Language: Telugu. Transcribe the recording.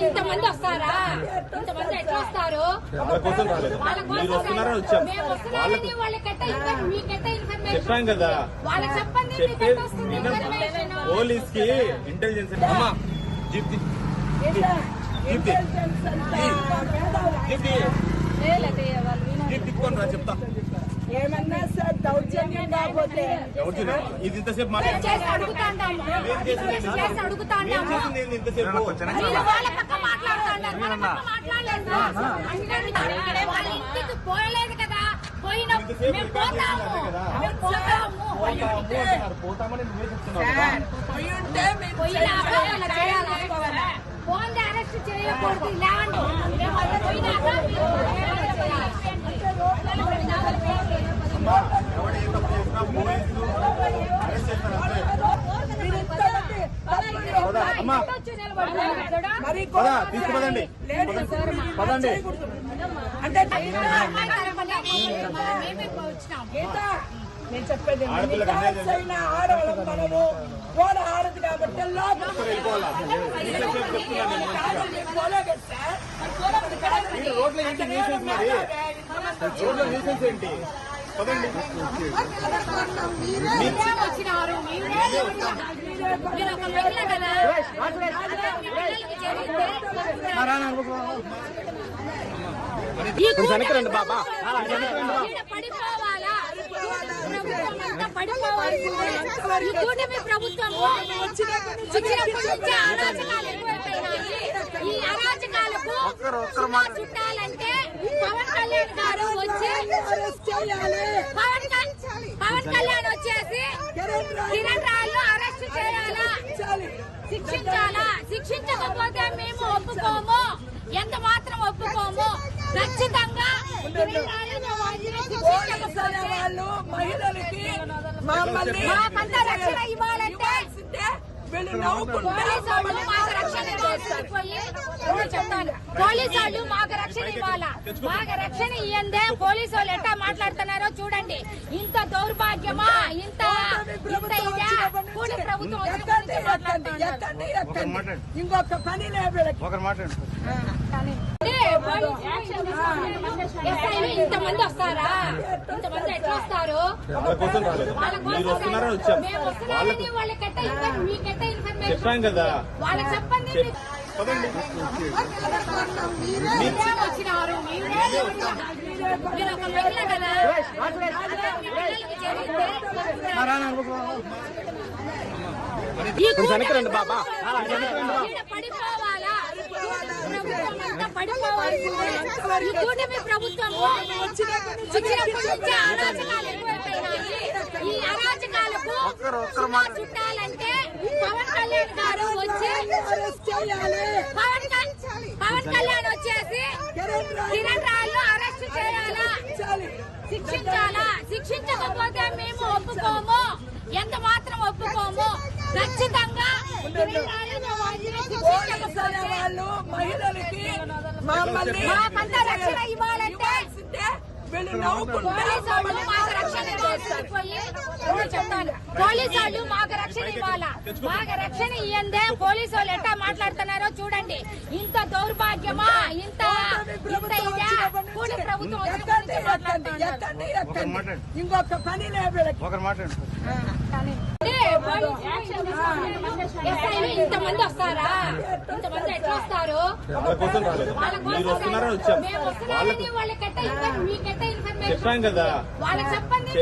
ఇంతమంది వస్తారా? ఇంతమంది ఎట్లా వస్తారు? చెప్పాం కదా పోలీస్ కి ఇంటెలిజెన్స్ తిప్పుకొని రా చెప్తా ఏమన్నా సార్ దౌర్జన్యం కాకపోతే ఇది ఇంతసేపు పోయలేదు కదా పోతామని ఫోన్ అరెస్ట్ చేయకూడదు ల్యాండ్ తీసుకుపదండి పదండి అంటే నేను చెప్పేది ఆడవాళ్ళం మనము పోల ఆడదు కాబట్టి రోడ్ల ఏంటి న్యూసెన్స్ మరి రోడ్ల న్యూసెన్స్ ఏంటి పదండి వచ్చినారు వెనకరండి బాబా పడిపోవాలా పడిపోవాల్సిందే ప్రభుత్వం ఈ అరాచకాలకు చుట్టాలంటే పవన్ కళ్యాణ్ గారు వచ్చి పవన్ కళ్యాణ్ వచ్చేసి కిరణ్ రాళ్ళు అరెస్ట్ చేయాలా, శిక్షించాలా. శిక్షించకపోతే మేము ఒప్పుకోము, ఎంత మాత్రం ఒప్పుకోము. ఖచ్చితంగా వాళ్ళు మహిళలకి మాకంతా రక్షణ ఇవ్వాలంటే పోలీసు వాళ్ళు మాకు రక్షణ ఇవ్వాలా. మాకు రక్షణ ఇయ్యందే పోలీసు వాళ్ళు ఎట్టా మాట్లాడుతున్నారో చూడండి. ఇంత దౌర్భాగ్యమా, ఇంత ఇదా కూడి ప్రభుత్వం ఇంకొక పని ఇంతమంది వస్తారా? ఇంతమంది ఎట్లా వస్తారు? చెప్పాం కదా వాళ్ళకి చెప్పండి వచ్చినారు వెనకరండి బాబా పడిపోవాలా పడిపోవాల్సిందే. ప్రభుత్వం అరాచకాలు ఎక్కువైపోయినాయి. ఈ అరాచకాలకు చుట్టాలంటే పవన్ కళ్యాణ్ గారు వచ్చి పవన్ కళ్యాణ్ వచ్చేసి కిరణ్ రాళ్ళు అరెస్ట్ చేయాలా, శిక్షించాలా. శిక్షించకపోతే మేము ఒప్పుకోము, ఎంత మాత్రం ఒప్పుకోము. ఖచ్చితంగా వాళ్ళు మహిళలకి మాకంతా రక్షణ ఇవ్వాలంటే పోలీసు వాళ్ళు మాకు రక్షణ ఇవ్వాలా. మాకు రక్షణ ఇయ్యందే పోలీసు వాళ్ళు ఎట్టా మాట్లాడుతున్నారో చూడండి. ఇంత దౌర్భాగ్యమా, ఇంత ఇదా కూడి ప్రభుత్వం ఇంకొక పని ఇంతమంది వస్తారా? ఇంతమంది ఎట్లా వస్తారు? చెప్పాం కదా వాళ్ళకి చెప్పండి